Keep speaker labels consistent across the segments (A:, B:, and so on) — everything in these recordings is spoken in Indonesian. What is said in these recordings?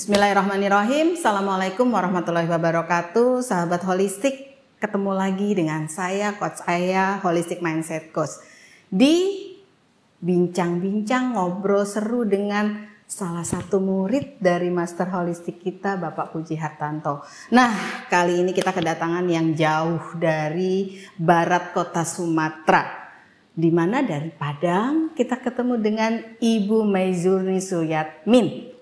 A: Bismillahirrahmanirrahim. Assalamualaikum warahmatullahi wabarakatuh. Sahabat holistik, ketemu lagi dengan saya, Coach Aya, Holistic Mindset Coach. Di bincang-bincang ngobrol seru dengan salah satu murid dari Master Holistik kita, Bapak Puji Hartanto. Nah, kali ini kita kedatangan yang jauh dari barat kota Sumatera. Di mana dari Padang kita ketemu dengan Ibu Maizurni Suryamin.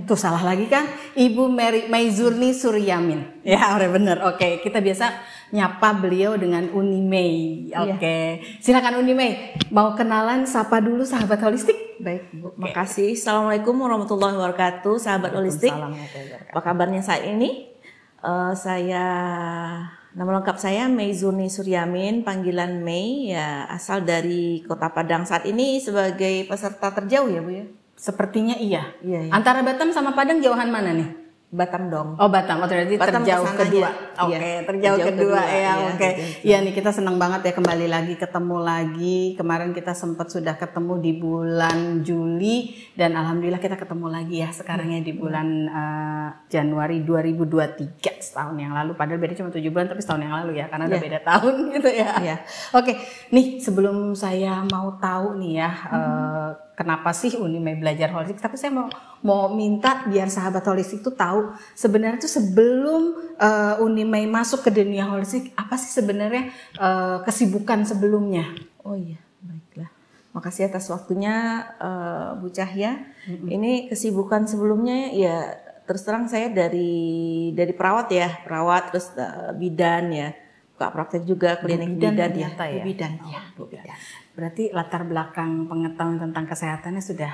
A: Tuh salah lagi kan? Ibu Maizurni Suryamin. Ya, udah bener. Oke, kita biasa nyapa beliau dengan Uni Mei. Oke. Silakan Uni Mei. Mau kenalan, sapa dulu sahabat holistik?
B: Baik, Bu. Makasih. Assalamualaikum warahmatullahi wabarakatuh, sahabat holistik. Apa kabarnya saat ini? Nama lengkap saya Maizurni Suryamin, panggilan Mei, ya asal dari Kota Padang. Saat ini sebagai peserta terjauh ya Bu ya?
A: Sepertinya iya. Antara Batam sama Padang jauhan mana nih?
B: Batam dong.
A: Oh Batam, terjadi terjauh kedua. Oke, terjauh kedua ya. Oke. Iya nih kita senang banget ya kembali lagi ketemu lagi. Kemarin kita sempat sudah ketemu di bulan Juli dan alhamdulillah kita ketemu lagi ya sekarang ya di bulan Januari 2023, setahun yang lalu. Padahal beda cuma 7 bulan tapi setahun yang lalu ya karena udah beda tahun gitu ya. Oke, nih sebelum saya mau tahu nih ya kenapa sih Uni Mei belajar holistik, tapi saya mau minta biar sahabat holistik itu tahu sebenarnya tuh sebelum Uni Mei masuk ke dunia holistik apa sih sebenarnya kesibukan sebelumnya?
B: Oh iya, baiklah. Makasih atas waktunya Bu Cahya. Ini kesibukan sebelumnya ya terus terang saya dari perawat ya, perawat terus bidan ya. Buka praktek juga klinik bidan ya.
A: Bidan. Berarti latar belakang pengetahuan tentang kesehatannya sudah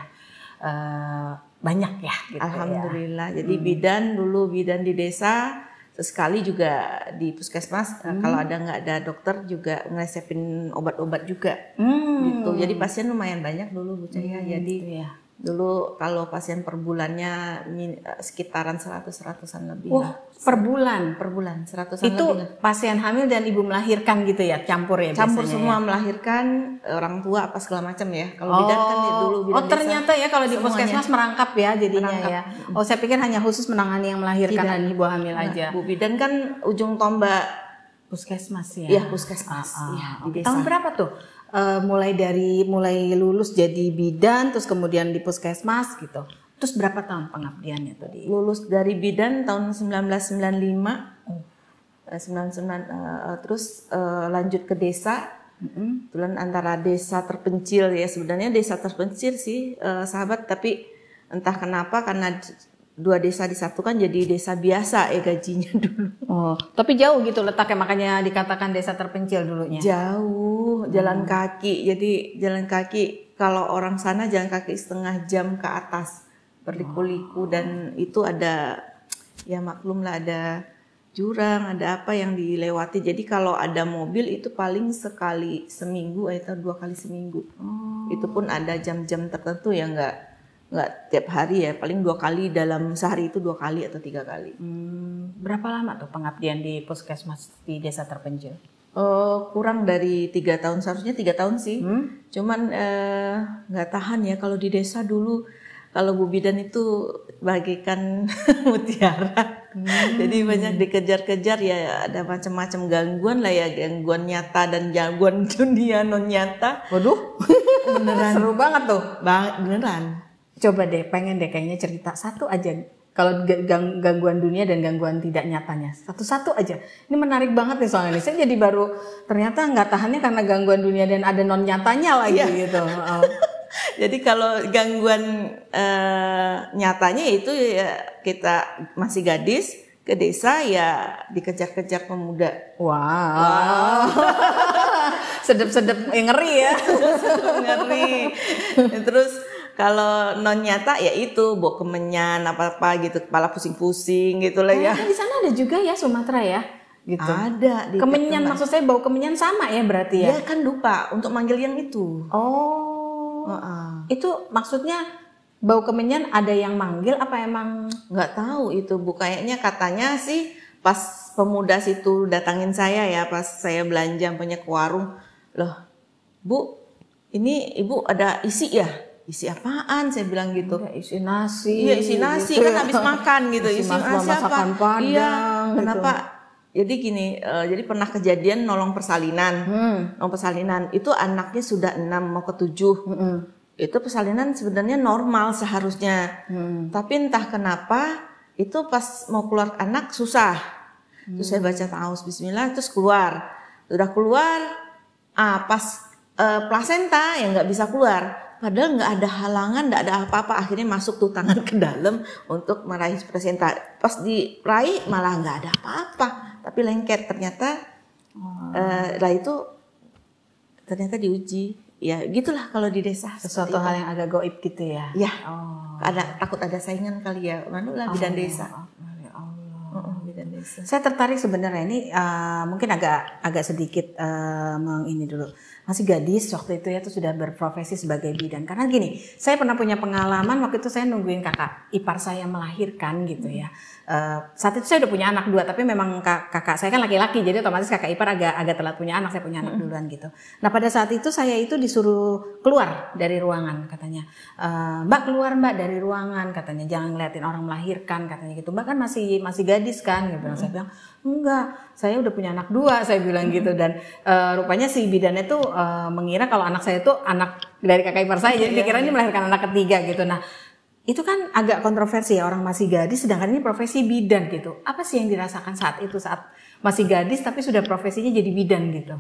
A: banyak ya gitu.
B: Alhamdulillah. Jadi bidan di desa, sesekali juga di puskesmas. Kalau nggak ada dokter juga ngeresepin obat-obat juga. Gitu. Jadi pasien lumayan banyak dulu Bu Cahya. Jadi dulu kalau pasien per bulannya sekitaran 100-an lebih.
A: Per bulan?
B: Per bulan 100-an
A: itu
B: lebih.
A: Itu pasien hamil dan ibu melahirkan gitu ya? Campur ya
B: campur
A: biasanya
B: semua
A: ya?
B: Melahirkan orang tua apa segala macam ya. Kalau bidan kan dulu bidan
A: ternyata ya kalau di puskesmas merangkap ya jadinya ya. Saya pikir hanya khusus menangani yang melahirkan dan ibu hamil aja.
B: Bu bidan kan ujung tombak
A: puskesmas ya?
B: Iya puskesmas.
A: Di desa. Tahun berapa tuh? Mulai lulus jadi bidan terus kemudian di puskesmas gitu. Terus berapa tahun pengabdiannya tuh di?
B: Lulus dari bidan tahun 1995. 99 terus lanjut ke desa. Kebetulan antara desa terpencil ya, sebenarnya desa terpencil sih sahabat, tapi entah kenapa karena dua desa disatukan jadi desa biasa ya gajinya dulu.
A: Tapi jauh gitu letaknya, makanya dikatakan desa terpencil dulunya.
B: Jauh, jalan kaki. Jadi jalan kaki kalau orang sana jalan kaki setengah jam ke atas berliku-liku dan itu ada ya maklum lah ada jurang, ada apa yang dilewati. Jadi kalau ada mobil itu paling sekali seminggu atau 2 kali seminggu. Itu pun ada jam-jam tertentu ya nggak tiap hari ya, paling 2 kali dalam sehari itu 2 kali atau 3 kali.
A: Berapa lama tuh pengabdian di puskesmas di desa terpencil?
B: Kurang dari 3 tahun, seharusnya 3 tahun sih. Cuman nggak tahan ya kalau di desa dulu. Kalau Bu Bidan itu bagaikan mutiara. Jadi banyak dikejar-kejar ya, ada macam-macam gangguan lah ya, gangguan nyata dan gangguan dunia non nyata.
A: Waduh,
B: beneran.
A: Seru banget tuh.
B: Beneran.
A: Coba deh, pengen deh kayaknya cerita satu aja. Kalau gangguan dunia dan gangguan tidak nyatanya, satu-satu aja. Ini menarik banget nih soalnya. Saya jadi baru ternyata nggak tahannya karena gangguan dunia dan ada non nyatanya lagi gitu.
B: Jadi kalau gangguan nyatanya itu ya kita masih gadis ke desa ya dikejar-kejar pemuda.
A: Wow. Sedep-sedep ngeri ya.
B: Ngeri. Terus kalau non nyata ya itu bau kemenyan apa-apa gitu, kepala pusing-pusing gitu lah ya.
A: Di sana ada juga ya Sumatera ya? Gitu.
B: Ada.
A: Kemenyan maksud saya bau kemenyan sama ya berarti ya?
B: Dia kan lupa untuk manggil yang itu.
A: Itu maksudnya bau kemenyan ada yang manggil apa emang?
B: Nggak tahu itu Bu, kayaknya katanya sih pas pemuda situ datangin saya ya pas saya belanja punya ke warung. Loh Bu, ini Ibu ada isi ya? isi apaan? Saya bilang gitu.
A: Ya, isi nasi.
B: Iya, isi nasi
A: gitu.
B: kan habis makan gitu.
A: Isi
B: Isi nasi
A: masakan
B: apa?
A: Padang.
B: Iya,
A: gitu.
B: kenapa? Jadi gini, jadi pernah kejadian nolong persalinan. Nolong persalinan itu anaknya sudah 6 mau ke 7. Itu persalinan sebenarnya normal seharusnya. Tapi entah kenapa itu pas mau keluar anak susah. Terus saya baca ta'awuz bismillah terus keluar. Udah keluar, pas plasenta yang nggak bisa keluar. Padahal nggak ada halangan, nggak ada apa-apa. Akhirnya masuk tuh tangan ke dalam untuk meraih plasenta. Pas diraih malah nggak ada apa-apa. Tapi lengket ternyata. Lah itu ternyata diuji. Ya gitulah kalau di desa.
A: Sesuatu hal yang agak goib gitu ya.
B: Ya. Takut ada saingan kali ya. Manulah bidan desa. Bidan desa.
A: Saya tertarik sebenarnya ini mungkin agak sedikit ini dulu. Masih gadis waktu itu ya tuh sudah berprofesi sebagai bidan. Karena gini, saya pernah punya pengalaman waktu itu saya nungguin kakak ipar saya melahirkan gitu ya. Saat itu saya udah punya anak 2, tapi memang kakak saya kan laki-laki, jadi otomatis kakak ipar agak telat punya anak, saya punya anak duluan gitu. Nah pada saat itu saya itu disuruh keluar dari ruangan katanya. Mbak keluar mbak dari ruangan katanya, jangan ngeliatin orang melahirkan katanya gitu. Mbak kan masih gadis kan gitu. Saya bilang enggak, saya udah punya anak 2 saya bilang gitu. Dan rupanya si bidannya tuh mengira kalau anak saya itu anak dari kakak ipar saya, jadi dikira ini melahirkan anak ketiga gitu. Nah itu kan agak kontroversi ya, orang masih gadis sedangkan ini profesi bidan gitu. Apa sih yang dirasakan saat itu, saat masih gadis tapi sudah profesinya jadi bidan gitu?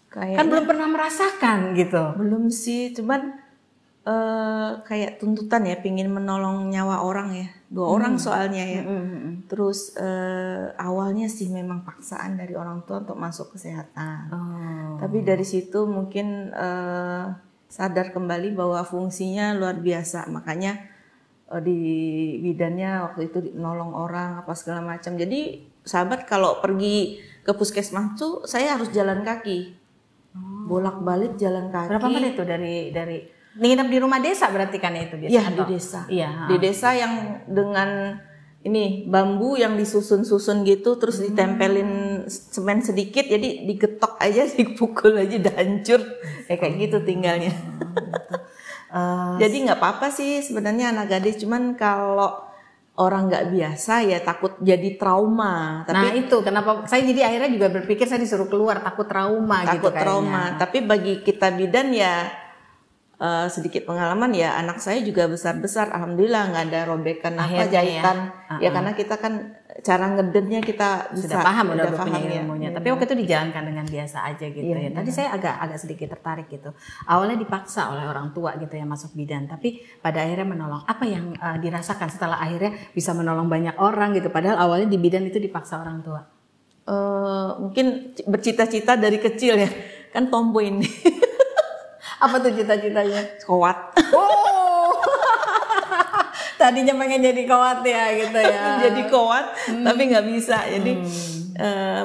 A: Kayaknya, kan belum pernah merasakan gitu.
B: Belum sih, cuman kayak tuntutan ya, pingin menolong nyawa orang ya, 2 orang soalnya ya. Terus awalnya sih memang paksaan dari orang tua untuk masuk kesehatan. Tapi dari situ mungkin sadar kembali bahwa fungsinya luar biasa, makanya di bidannya waktu itu nolong orang apa segala macam. Jadi sahabat kalau pergi ke puskesmas tuh saya harus jalan kaki, bolak-balik jalan kaki.
A: Berapa menit tuh dari nginep di rumah desa berarti kan itu biasa?
B: Iya di desa. Iya. Di desa yang dengan ini bambu yang disusun-susun gitu, terus ditempelin semen sedikit, jadi digetok aja, dipukul aja, udah hancur. Kayak gitu tinggalnya. Jadi nggak apa-apa sih sebenarnya anak gadis, cuman kalau orang nggak biasa ya takut jadi trauma. Tapi,
A: nah itu kenapa saya jadi akhirnya juga berpikir saya disuruh keluar, takut trauma gitu kayaknya.
B: Takut trauma, tapi bagi kita bidan ya sedikit pengalaman ya, anak saya juga besar-besar, alhamdulillah nggak ada robekan apa jahitan ya karena kita kan cara ngedennya kita
A: sudah paham, udah punya
B: ya.
A: ilmunya. Tapi waktu itu dijalankan dengan biasa aja gitu ya. Tadi saya agak sedikit tertarik gitu. Awalnya dipaksa oleh orang tua gitu ya masuk bidan, tapi pada akhirnya menolong. Apa yang dirasakan setelah akhirnya bisa menolong banyak orang gitu? Padahal awalnya di bidan itu dipaksa orang tua.
B: Mungkin bercita-cita dari kecil ya, kan tomboy ini.
A: Apa tuh cita-citanya?
B: Kuat.
A: Oh. Tadinya pengen jadi kuat ya gitu ya.
B: Jadi kuat tapi nggak bisa. Jadi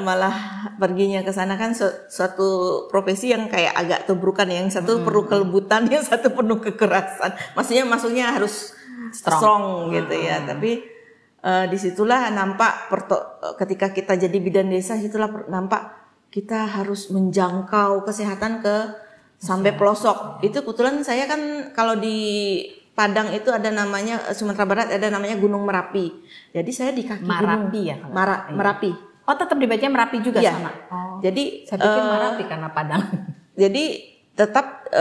B: malah perginya ke sana kan suatu profesi yang kayak agak tubrukan, yang satu perlu kelebutan, yang satu penuh kekerasan. Maksudnya harus strong gitu ya. Tapi disitulah nampak ketika kita jadi bidan desa, situlah nampak kita harus menjangkau kesehatan sampai pelosok. Itu kebetulan saya kan kalau di Padang itu ada namanya, Sumatera Barat ada namanya Gunung Merapi. Jadi saya di kaki
A: Marapi
B: gunung. Ya? Merapi.
A: Oh tetap dibacanya Merapi juga
B: ya.
A: Sama?
B: Oh. Jadi
A: saya pikir Marapi karena Padang.
B: Jadi tetap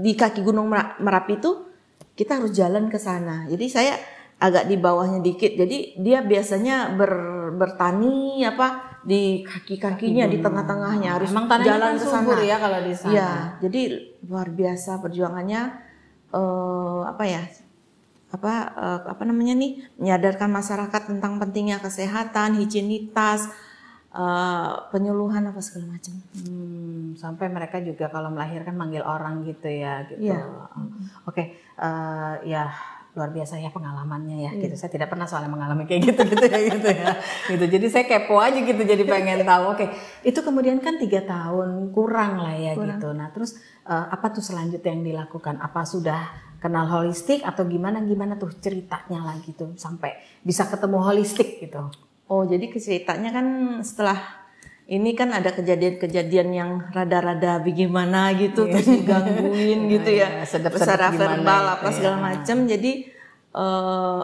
B: di kaki Gunung Merapi itu kita harus jalan ke sana. Jadi saya agak di bawahnya dikit. Jadi dia biasanya bertani di kaki-kakinya, di tengah-tengahnya harus jalan ke sana
A: ya kalau di sana.
B: Ya, jadi luar biasa perjuangannya. Menyadarkan masyarakat tentang pentingnya kesehatan, higienitas, penyuluhan apa segala macam.
A: Sampai mereka juga kalau melahirkan manggil orang gitu ya gitu.
B: Yeah.
A: Oke, ya luar biasa ya pengalamannya ya gitu. Saya tidak pernah soalnya mengalami kayak gitu ya. Gitu. Jadi saya kepo aja gitu, jadi pengen tahu. Oke, itu kemudian kan 3 tahun kurang lah ya gitu. Nah, terus apa tuh selanjutnya yang dilakukan? Apa sudah kenal holistik atau gimana tuh ceritanya lagi tuh sampai bisa ketemu holistik gitu?
B: Oh, jadi ceritanya kan setelah ini kan ada kejadian-kejadian yang rada-rada bagaimana gitu, terus digangguin gitu ya, secara verbal apa segala macam. Jadi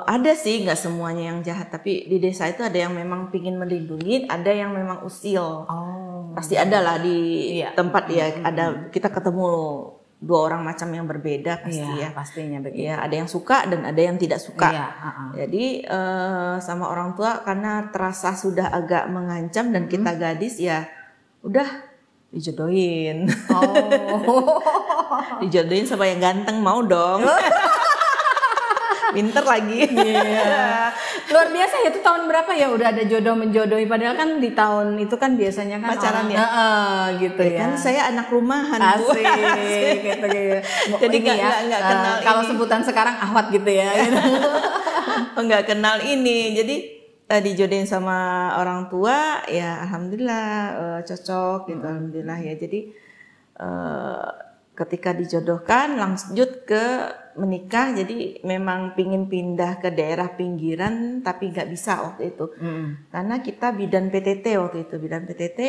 B: ada sih, nggak semuanya yang jahat, tapi di desa itu ada yang memang pingin melindungi, ada yang memang usil. Pasti ada lah di tempat ya, ada kita ketemu dua orang macam yang berbeda pasti ya.
A: Pastinya begitu.
B: Ya, ada yang suka dan ada yang tidak suka. Jadi sama orang tua karena terasa sudah agak mengancam dan kita gadis ya udah dijodohin. Dijodohin sama yang ganteng, mau dong. Pinter lagi.
A: Luar biasa ya, itu tahun berapa ya udah ada jodoh menjodohi, padahal kan di tahun itu kan biasanya kan
B: pacaran ya.
A: Gitu ya.
B: Kan saya anak rumahan.
A: Asik gitu.
B: Jadi nggak kenal
A: kalau sebutan sekarang ahwat gitu ya.
B: Nggak kenal ini. Jadi dijodohin sama orang tua ya alhamdulillah cocok gitu, alhamdulillah ya. Jadi ketika dijodohkan lanjut ke menikah, jadi memang pingin pindah ke daerah pinggiran tapi nggak bisa waktu itu karena kita bidan PTT waktu itu, bidan PTT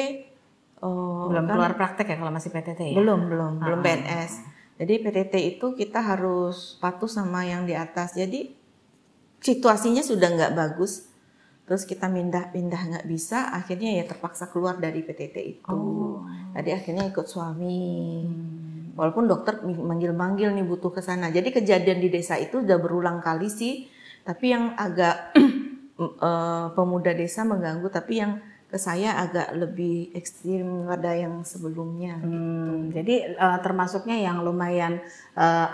A: belum kan, keluar praktek ya kalau masih PTT ya?
B: Belum PNS. Jadi PTT itu kita harus patuh sama yang di atas, jadi situasinya sudah nggak bagus, terus kita pindah nggak bisa, akhirnya ya terpaksa keluar dari PTT itu. Jadi akhirnya ikut suami. Walaupun dokter manggil-manggil nih butuh ke sana. Jadi kejadian di desa itu udah berulang kali sih. Tapi yang agak pemuda desa mengganggu, tapi yang ke saya agak lebih ekstrim pada yang sebelumnya.
A: Jadi termasuknya yang lumayan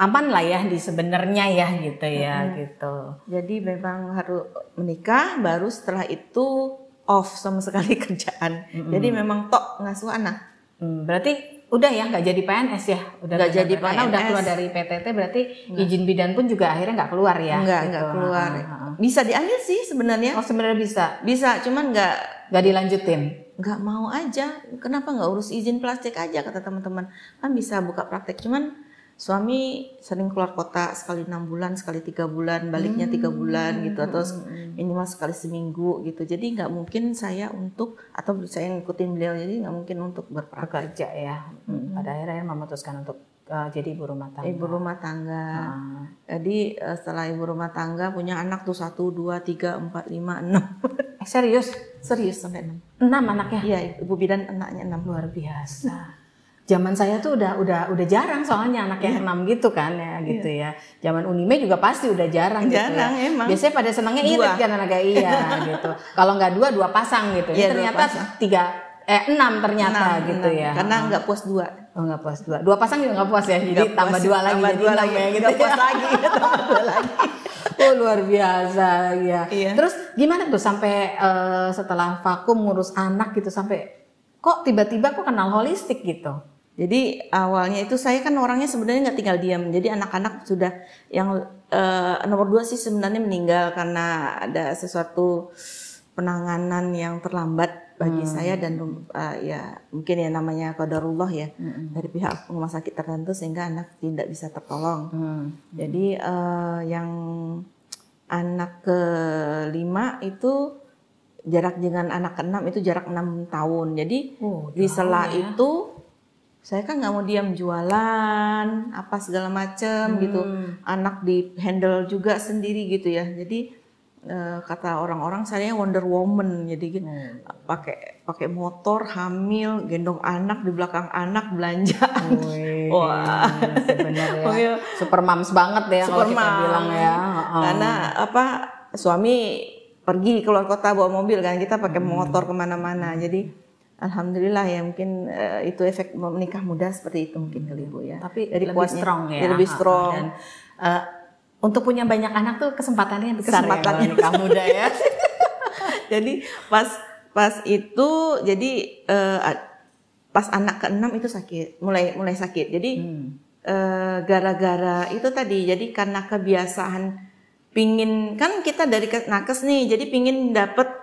A: aman lah ya di sebenarnya ya gitu ya gitu.
B: Jadi memang harus menikah, baru setelah itu off sama sekali kerjaan. Jadi memang tok ngasuh anak.
A: Berarti udah ya nggak jadi PNS ya,
B: nggak jadi PNS
A: karena udah keluar dari PTT, berarti izin bidan pun juga akhirnya nggak keluar ya?
B: Nggak keluar. Bisa diambil sih sebenarnya.
A: Sebenarnya bisa,
B: cuman nggak
A: dilanjutin.
B: Nggak mau aja. Kenapa nggak urus izin plastik aja, kata teman-teman, kan bisa buka praktek. Cuman suami sering keluar kota, sekali 6 bulan, sekali 3 bulan, baliknya 3 bulan gitu, atau minimal sekali seminggu gitu. Jadi nggak mungkin saya atau saya ngikutin beliau, jadi nggak mungkin untuk
A: bekerja ya. Pada akhirnya memutuskan untuk jadi ibu rumah tangga.
B: Ibu rumah tangga. Jadi setelah ibu rumah tangga punya anak tuh 1, 2, 3, 4, 5, 6.
A: Serius
B: sampai 6.
A: 6 anaknya?
B: Iya, ibu bidan anaknya 6.
A: Luar biasa. Zaman saya tuh udah jarang soalnya anak yang 6 gitu kan ya gitu ya. Zaman Unime juga pasti udah jarang gitu ya.
B: Emang.
A: Biasanya pada senangnya irit kan anaknya gitu. Kalau nggak 2 pasang gitu. Ya, ternyata 6 ternyata
B: 6,
A: gitu ya.
B: Karena nggak puas 2.
A: Nggak puas 2. 2 pasang juga nggak puas ya. Jadi tambah 2 lagi jadi 6 ya gitu.
B: Nggak puas lagi, tambah 2 lagi.
A: Luar biasa ya. Terus gimana tuh sampai setelah vakum ngurus anak gitu, sampai kok tiba-tiba kok kenal holistik gitu?
B: Jadi awalnya itu saya kan orangnya sebenarnya nggak tinggal diam. Jadi anak-anak sudah yang nomor 2 sih sebenarnya meninggal karena ada sesuatu penanganan yang terlambat bagi saya dan ya mungkin ya namanya qadarullah ya dari pihak rumah sakit tertentu sehingga anak tidak bisa tertolong. Jadi yang anak ke-5 itu jarak dengan anak ke-6 itu jarak 6 tahun. Jadi di sela itu saya kan nggak mau diam, jualan apa segala macam gitu, anak di handle juga sendiri gitu ya. Jadi kata orang-orang saya Wonder Woman, jadi gitu pakai motor, hamil, gendong anak, di belakang anak belanja.
A: Wah, sebenarnya super moms banget ya kalau kita bilang ya.
B: Karena suami pergi keluar kota bawa mobil kan, kita pakai motor kemana-mana. Jadi alhamdulillah ya, mungkin itu efek menikah muda seperti itu mungkin kali Bu ya.
A: Tapi dari lebih strong ya.
B: Lebih strong.
A: Dan untuk punya banyak anak tuh kesempatannya besar ya kalau nikah muda ya.
B: Jadi pas itu jadi pas anak ke-6 itu sakit, mulai sakit. Jadi gara-gara itu tadi, jadi karena kebiasaan pingin, kan kita dari nakes nih, jadi pingin dapet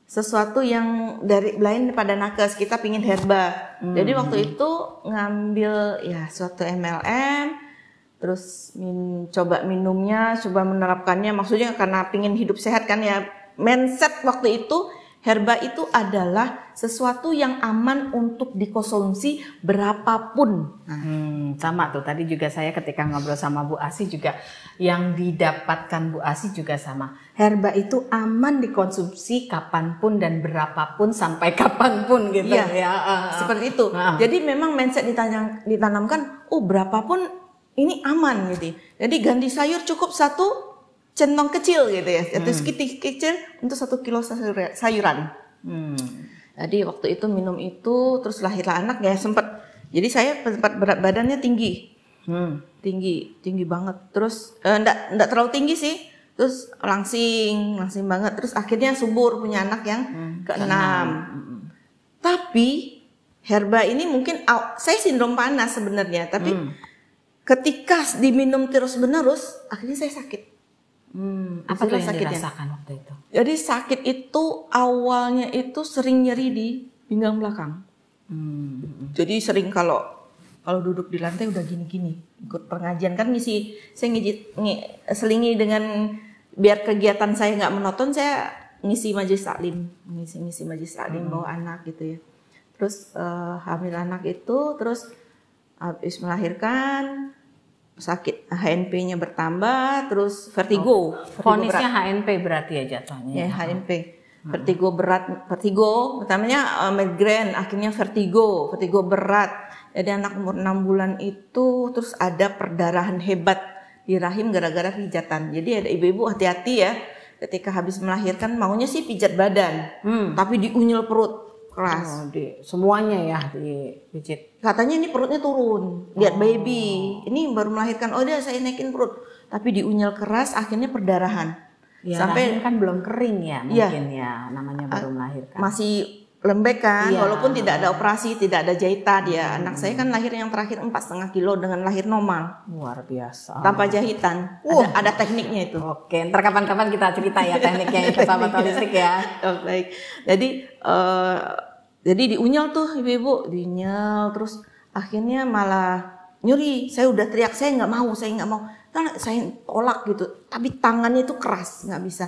B: sesuatu yang dari lain pada nakes, kita pingin herba. Jadi waktu itu ngambil ya suatu MLM, terus coba minumnya, coba menerapkannya, maksudnya karena pingin hidup sehat kan ya. Mindset waktu itu herba itu adalah sesuatu yang aman untuk dikonsumsi berapapun.
A: Sama tuh tadi juga saya ketika ngobrol sama Bu Asi juga yang didapatkan Bu Asi juga sama. Herba itu aman dikonsumsi kapanpun dan berapapun sampai kapanpun gitu
B: ya. Seperti itu. Jadi memang mindset ditanamkan, berapapun ini aman gitu. Jadi ganti sayur cukup 1 centong kecil gitu ya, atau sekitik kecil untuk 1 kilo sayuran. Jadi waktu itu minum itu, terus lahirlah anak ya sempat. Jadi saya sempat berat badannya tinggi, tinggi banget. Terus enggak terlalu tinggi sih. Terus langsing banget. Terus akhirnya subur punya anak yang ke-6. Tapi herba ini mungkin saya sindrom panas sebenarnya. Tapi ketika diminum terus menerus, akhirnya saya sakit.
A: Apa tuh yang dirasakan waktu itu?
B: Jadi sakit itu awalnya itu sering nyeri di pinggang belakang. Jadi sering kalau duduk di lantai udah gini-gini. Ikut pengajian kan saya selingi dengan biar kegiatan saya nggak monoton, saya ngisi majelis taklim, ngisi majelis taklim bawa anak gitu ya. Terus hamil anak itu, terus habis melahirkan sakit HNP-nya bertambah, terus vertigo.
A: Vonisnya HNP berarti ya jatuhnya.
B: Ya, HNP. Vertigo berat, pertamanya migrain, akhirnya vertigo berat. Jadi anak umur 6 bulan itu terus ada perdarahan hebat di rahim gara-gara pijatan. Jadi ada ibu-ibu hati-hati ya, ketika habis melahirkan maunya sih pijat badan, tapi diunyel perut. Keras.
A: Semuanya ya dipijit.
B: Katanya ini perutnya turun, lihat baby, ini baru melahirkan, dia saya naikin perut, tapi diunyel keras, akhirnya perdarahan.
A: Ya, sampai kan belum kering ya, mungkin ya namanya baru melahirkan.
B: Masih lembek kan, walaupun tidak ada operasi, tidak ada jahitan ya. Anak saya kan lahir yang terakhir 4,5 kilo dengan lahir normal.
A: Luar biasa.
B: Tanpa jahitan. Ada tekniknya itu.
A: Oke, ntar kapan-kapan kita cerita ya tekniknya itu sahabat holistik ya.
B: Baik. Jadi diunyel tuh ibu-ibu, diunyel terus akhirnya malah nyeri. Saya udah teriak, saya nggak mau. Karena saya tolak gitu. Tapi tangannya itu keras, nggak bisa.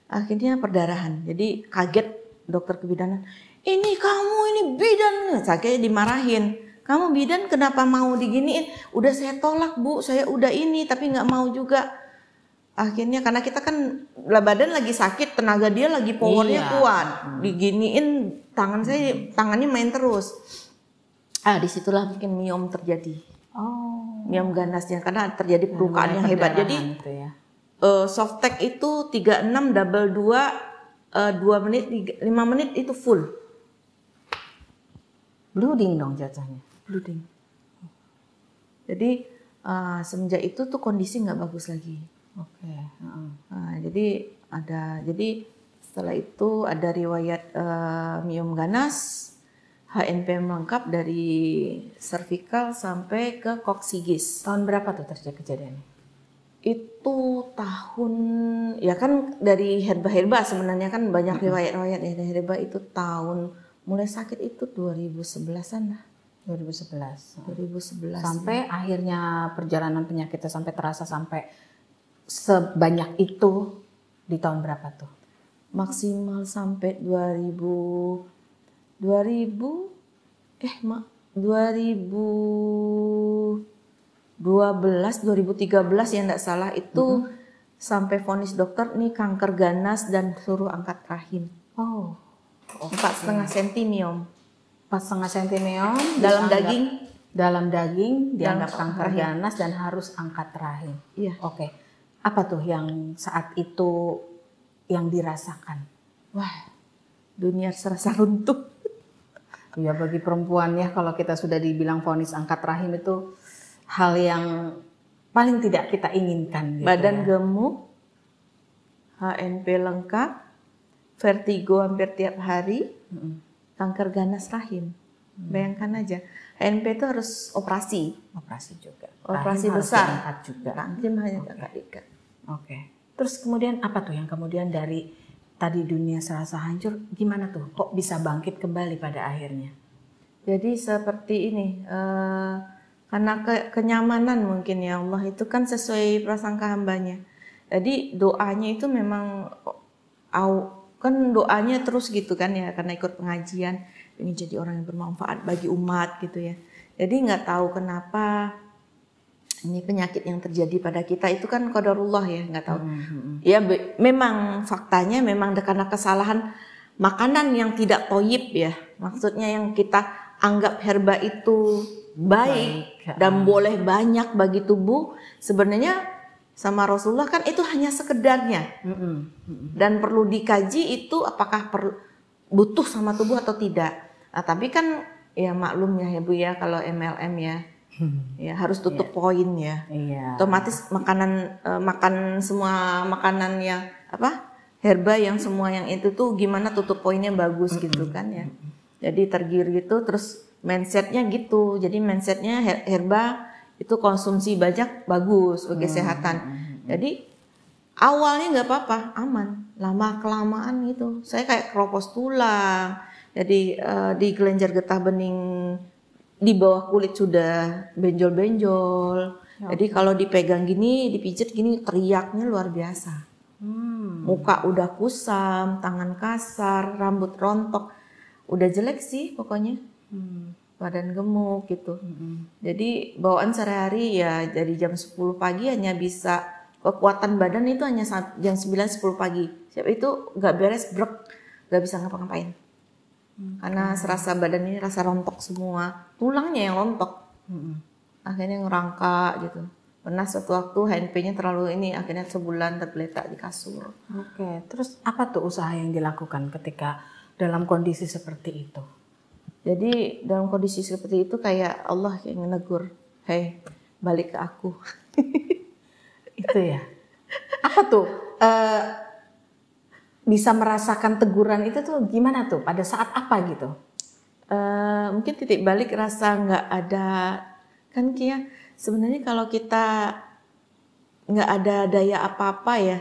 B: Akhirnya perdarahan. Jadi kaget dokter kebidanan. Ini kamu ini bidan, saya dimarahin. Kamu bidan kenapa mau diginiin? Udah saya tolak Bu, saya udah ini tapi nggak mau juga. Akhirnya karena kita kan badan lagi sakit, tenaga dia lagi powernya kuat, diginiin tangannya main terus. Disitulah mungkin miom terjadi. Miom ganasnya karena terjadi pelukaan yang hebat. Jadi ya. Softtek itu 36 double 2 2 menit 5 menit itu full.
A: Bleeding dong jatuhnya.
B: Bleeding. Jadi semenjak itu tuh kondisi nggak bagus lagi.
A: Oke.
B: Jadi setelah itu ada riwayat miom ganas, HNP lengkap dari cervical sampai ke koksigis.
A: Tahun berapa tuh terjadi kejadiannya?
B: Itu tahun ya kan dari herba sebenarnya kan banyak riwayat-riwayat ya. Herba itu tahun mulai sakit itu 2011-an lah. 2011
A: sampai akhirnya perjalanan penyakitnya sampai terasa sampai sebanyak itu di tahun berapa tuh?
B: Maksimal sampai 2013 ya enggak salah itu sampai vonis dokter nih kanker ganas dan suruh angkat rahim. 4,5 cm.
A: 4,5 cm dalam daging dianggap kanker ganas dan harus angkat rahim.
B: Iya.
A: Oke. Apa tuh yang saat itu yang dirasakan?
B: Wah, dunia serasa runtuh.
A: Ya bagi perempuan ya kalau kita sudah dibilang vonis angkat rahim itu hal yang paling tidak kita inginkan. Gitu
B: Badan gemuk, HNP lengkap, vertigo hampir tiap hari, kanker ganas rahim. Bayangkan aja, HNP itu harus operasi juga. Operasi rahim besar.
A: Angkat juga.
B: Rahim hanya angkat.
A: Oke. Terus kemudian apa tuh yang kemudian dari tadi dunia serasa hancur, gimana tuh? Kok bisa bangkit kembali pada akhirnya?
B: Jadi seperti ini, karena kenyamanan mungkin ya Allah itu kan sesuai prasangka hambanya. Jadi doanya itu memang kan doanya terus gitu kan ya, karena ikut pengajian ingin jadi orang yang bermanfaat bagi umat gitu ya. Jadi nggak tahu kenapa ini penyakit yang terjadi pada kita itu kan qadarullah ya, nggak tahu. Ya memang faktanya memang karena kesalahan makanan yang tidak toyib ya, maksudnya yang kita anggap herba itu baik dan boleh banyak bagi tubuh, sebenarnya sama Rasulullah kan itu hanya sekedarnya dan perlu dikaji itu apakah butuh sama tubuh atau tidak. Nah, tapi kan ya maklum ya Bu ya, kalau MLM ya ya harus tutup poin ya. Otomatis makan semua makanan yang herba yang semua yang itu tuh gimana tutup poinnya bagus gitu kan ya. Jadi tergiur gitu, terus mindsetnya gitu. Jadi mindsetnya herba itu konsumsi banyak bagus bagi kesehatan. Jadi awalnya nggak apa-apa, aman. Lama kelamaan gitu, saya kayak keropos tulang. Jadi di kelenjar getah bening di bawah kulit sudah benjol-benjol. Jadi kalau dipegang gini, dipijit gini, teriaknya luar biasa. Muka udah kusam, tangan kasar, rambut rontok, udah jelek sih pokoknya. Badan gemuk gitu. Jadi bawaan sehari-hari ya dari jam 10 pagi hanya bisa, kekuatan badan itu hanya jam 9-10 pagi. Siapa itu nggak beres, brek, nggak bisa ngapa-ngapain. Karena serasa badan ini rasa rontok semua, tulangnya yang rontok. Akhirnya ngerangka gitu. Pernah suatu waktu HNP-nya terlalu ini, akhirnya sebulan tergeletak di kasur.
A: Oke, terus apa tuh usaha yang dilakukan ketika dalam kondisi seperti itu?
B: Jadi dalam kondisi seperti itu kayak Allah yang menegur, hei balik ke aku.
A: Itu ya. Apa tuh? Bisa merasakan teguran itu tuh gimana tuh? Pada saat apa gitu?
B: Mungkin titik balik rasa nggak ada, kan Kia sebenarnya kalau kita nggak ada daya apa-apa ya,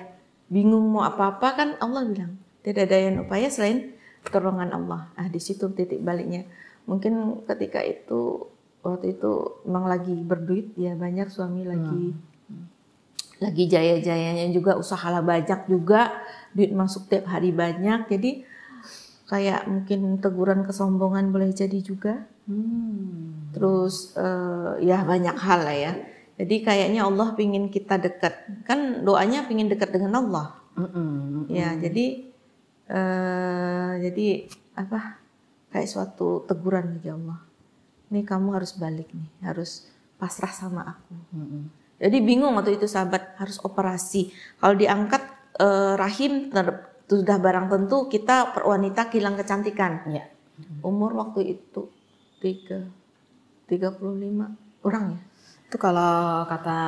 B: bingung mau apa-apa kan Allah bilang tidak ada daya upaya selain pertolongan Allah. Di situ titik baliknya. Mungkin ketika itu waktu itu memang lagi berduit ya, banyak suami lagi jaya-jayanya juga, usaha lah banyak juga, duit masuk tiap hari banyak. Jadi kayak mungkin teguran kesombongan boleh jadi juga. Terus ya banyak hal lah ya. Jadi kayaknya Allah pingin kita dekat. Kan doanya pingin dekat dengan Allah. Ya jadi kayak suatu teguran bagi Allah. Nih kamu harus balik nih, harus pasrah sama aku. Jadi bingung waktu itu sahabat, harus operasi. Kalau diangkat rahim sudah barang tentu, kita wanita hilang kecantikan. Umur waktu itu 35 orang ya.
A: Itu kalau kata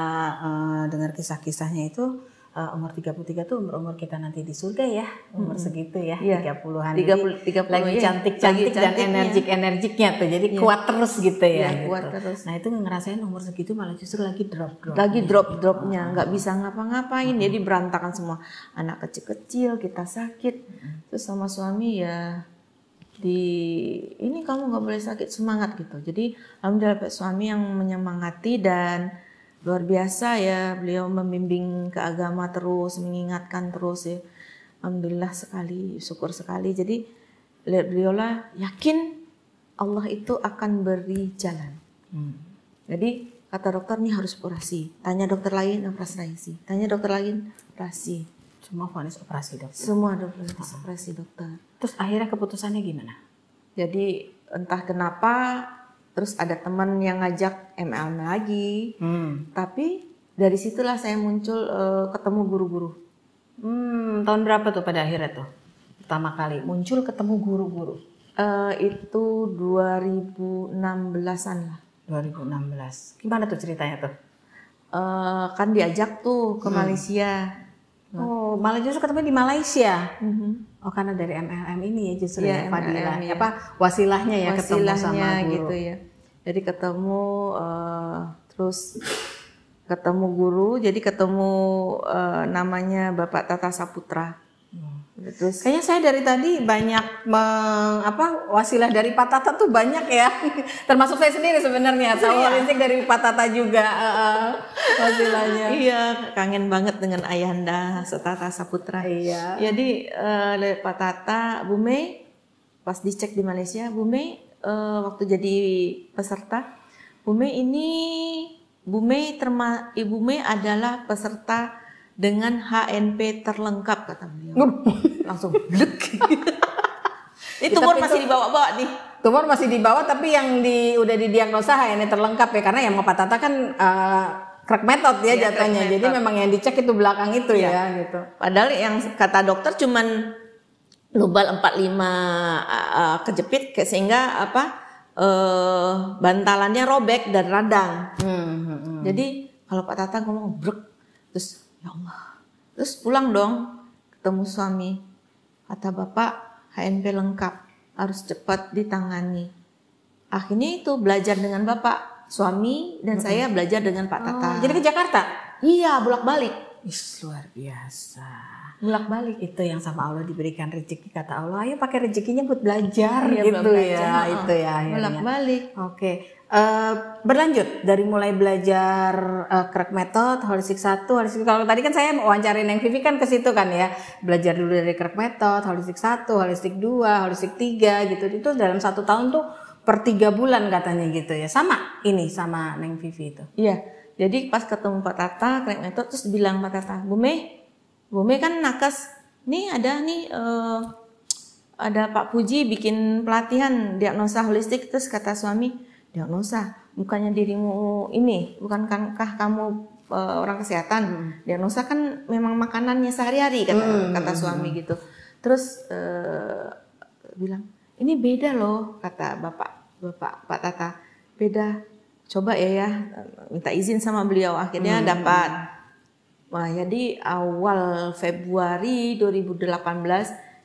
A: dengar kisah-kisahnya itu umur 33 tuh umur kita nanti di surga ya, umur segitu ya, 30-an.
B: 30
A: lagi cantik-cantik dan energiknya tuh, jadi kuat terus gitu ya.
B: Gitu. Kuat terus.
A: Nah itu ngerasain umur segitu malah justru lagi drop.
B: Lagi drop-dropnya, nggak bisa ngapa-ngapain, jadi berantakan semua. Anak kecil-kecil, kita sakit, terus sama suami ya ini kamu nggak boleh sakit, semangat gitu. Jadi alhamdulillah suami yang menyemangati dan luar biasa ya, beliau membimbing ke agama terus, mengingatkan terus ya. Alhamdulillah sekali, syukur sekali. Jadi lihat beliau lah yakin Allah itu akan beri jalan. Jadi kata dokter nih harus operasi. Tanya dokter lain operasi. Tanya dokter lain operasi.
A: Semua vonis operasi dokter.
B: Semua dokter operasi dokter.
A: Terus akhirnya keputusannya gimana?
B: Jadi entah kenapa terus ada teman yang ngajak MLM lagi, tapi dari situlah saya muncul ketemu guru-guru.
A: Tahun berapa tuh pada akhirnya tuh pertama kali muncul ketemu guru-guru?
B: Itu 2016-an lah.
A: 2016. Gimana tuh ceritanya tuh?
B: Kan diajak tuh ke Malaysia.
A: Oh, malah justru ketemu di Malaysia. Oh, karena dari MLM ini ya justru ya Fadilah.
B: Ya.
A: Wasilahnya ya ketemu sama guru.
B: Gitu ya. Jadi ketemu terus ketemu guru, jadi ketemu namanya Bapak Tata Saputra. Terus
A: Kayaknya saya dari tadi banyak wasilah dari Pak Tata tuh banyak ya. Termasuk saya sendiri sebenarnya tahu holistik dari Pak Tata juga wasilahnya.
B: iya, kangen banget dengan Ayahanda Setata Saputra.
A: Iya.
B: Jadi dari Pak Tata, Bu Mei pas dicek di Malaysia, Bu Mei waktu jadi peserta, Bu Mei Ibu Mei adalah peserta dengan HNP terlengkap kata beliau. Langsung blek. Ini tumor masih dibawa-bawa nih.
A: Tumor masih dibawa tapi yang udah didiagnosa HNP terlengkap ya, karena yang Pak Tata kan crack method ya jatuhnya. Jadi memang yang dicek itu belakang itu ya gitu.
B: Padahal yang kata dokter cuman lubal 45 kejepit sehingga bantalannya robek dan radang. Jadi kalau Pak Tata ngomong brek, terus ya Allah, terus pulang dong ketemu suami, kata bapak HNP lengkap, harus cepat ditangani. Akhirnya itu belajar dengan bapak, suami dan saya belajar dengan Pak Tata.
A: Jadi ke Jakarta?
B: Iya, bolak-balik.
A: Luar biasa.
B: Bolak-balik.
A: Itu yang sama Allah diberikan rezeki, kata Allah, ayo pakai rezekinya buat belajar
B: Iya,
A: gitu
B: belajar.
A: ya. Itu ya akhirnya.
B: Bolak-balik.
A: Oke. Berlanjut dari mulai belajar crack method, holistik 1, holistik, kalau tadi kan saya wawancarin Neng Vivi kan ke situ kan ya. Belajar dulu dari crack method, holistik 1, holistik 2, holistik 3 gitu. Itu dalam 1 tahun tuh per 3 bulan katanya gitu ya. Sama sama Neng Vivi itu.
B: Iya. Jadi pas ketemu Pak Tata, crack method, terus bilang Pak Tata, Bu Mei kan nakes, nih ada Pak Puji bikin pelatihan diagnosa holistik, terus kata suami, diagnosa, bukannya dirimu ini, bukankah kamu orang kesehatan, diagnosa kan memang makanannya sehari-hari kata suami gitu. Terus bilang, ini beda loh kata bapak Pak Tata, beda, coba ya minta izin sama beliau, akhirnya dapat. Wah, jadi awal Februari 2018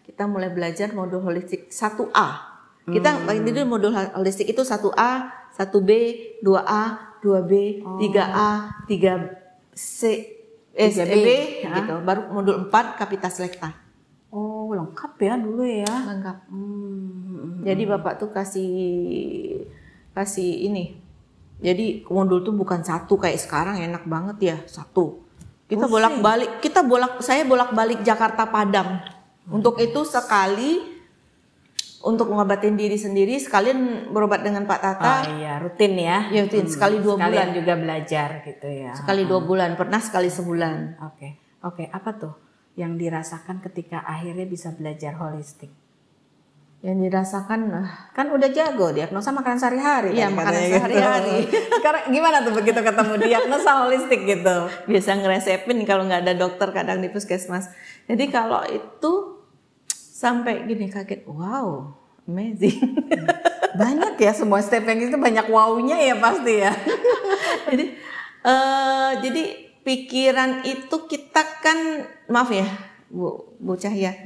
B: kita mulai belajar modul holistik 1A. Kita jadi modul holistik itu 1A, 1B, 2A, 2B, 3A, 3C, SB gitu. Baru modul 4 Kapitas Lekta.
A: Oh, lengkap ya dulu ya.
B: Lengkap. Jadi Bapak tuh kasih ini. Jadi modul tuh bukan satu kayak sekarang, enak banget ya, satu. Kita saya bolak-balik Jakarta Padang. Untuk itu sekali untuk ngobatin diri sendiri, sekalian berobat dengan Pak Tata.
A: Oh iya, rutin ya.
B: Ya rutin, sekali 2 bulan.
A: Sekalian juga belajar gitu ya.
B: Sekali 2 bulan, pernah sekali sebulan.
A: Oke, apa tuh yang dirasakan ketika akhirnya bisa belajar holistik?
B: Yang dirasakan,
A: kan udah jago diagnosa makanan sehari-hari.
B: Iya, makanan sehari-hari.
A: Sekarang gimana tuh begitu ketemu diagnosa holistik gitu?
B: Biasa ngeresepin kalau nggak ada dokter kadang di puskesmas. Jadi kalau itu sampai gini kaget, wow, amazing.
A: Banyak ya semua step yang itu banyak wow-nya ya pasti ya.
B: Jadi pikiran itu kita kan, maaf ya Bu Cahya,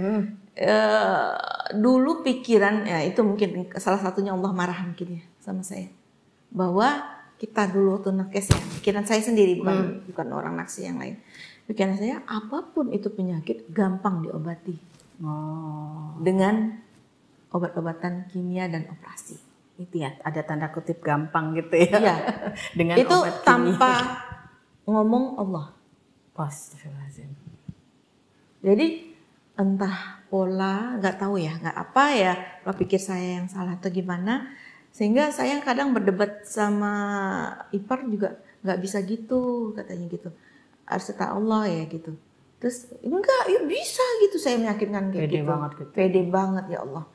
B: dulu pikiran ya itu mungkin salah satunya Allah marah mungkin ya sama saya, bahwa kita dulu tuh nakes ya, pikiran saya sendiri bukan orang naksi yang lain. Pikiran saya apapun itu penyakit gampang diobati. Dengan obat-obatan kimia dan operasi.
A: Itu ya, ada tanda kutip gampang gitu ya.
B: Iya.
A: Dengan
B: itu
A: obat
B: tanpa ngomong Allah.
A: Astagfirullahaladzim.
B: Jadi entah pola, nggak tahu ya, nggak apa ya, apa pikir saya yang salah atau gimana, sehingga saya kadang berdebat sama ipar juga nggak bisa gitu, katanya gitu, harus kata Allah ya gitu. Terus enggak, ya bisa gitu, saya meyakinkan kayak
A: pede
B: gitu.
A: Banget gitu.
B: Pede banget ya Allah.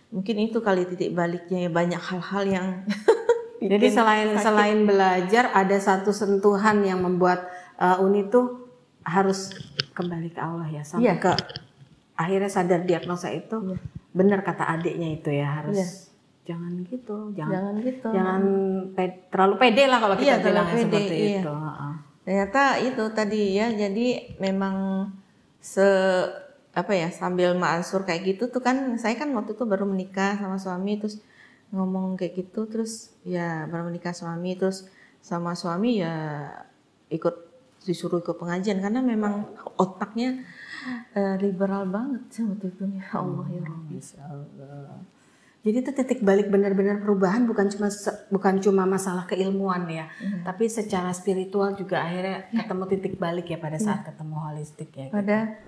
B: Mungkin itu kali titik baliknya ya, banyak hal-hal yang
A: jadi selain belajar ada satu sentuhan yang membuat Uni tuh harus kembali ke Allah ya, sampai ke akhirnya sadar diagnosa itu benar kata adiknya itu ya, harus jangan gitu, jangan terlalu pede lah kalau kita bilang seperti itu.
B: Ternyata itu tadi ya, jadi memang sambil Ma'ansur kayak gitu tuh kan, saya kan waktu itu baru menikah sama suami, terus ngomong kayak gitu, terus ya baru menikah suami, terus sama suami ya ikut disuruh ke pengajian karena memang otaknya liberal banget sih waktu itu. Ya Allah ya Rabbi.
A: Jadi itu titik balik benar-benar perubahan bukan cuma masalah keilmuan ya, tapi secara spiritual juga akhirnya ketemu titik balik ya pada saat ketemu holistik ya.
B: Pada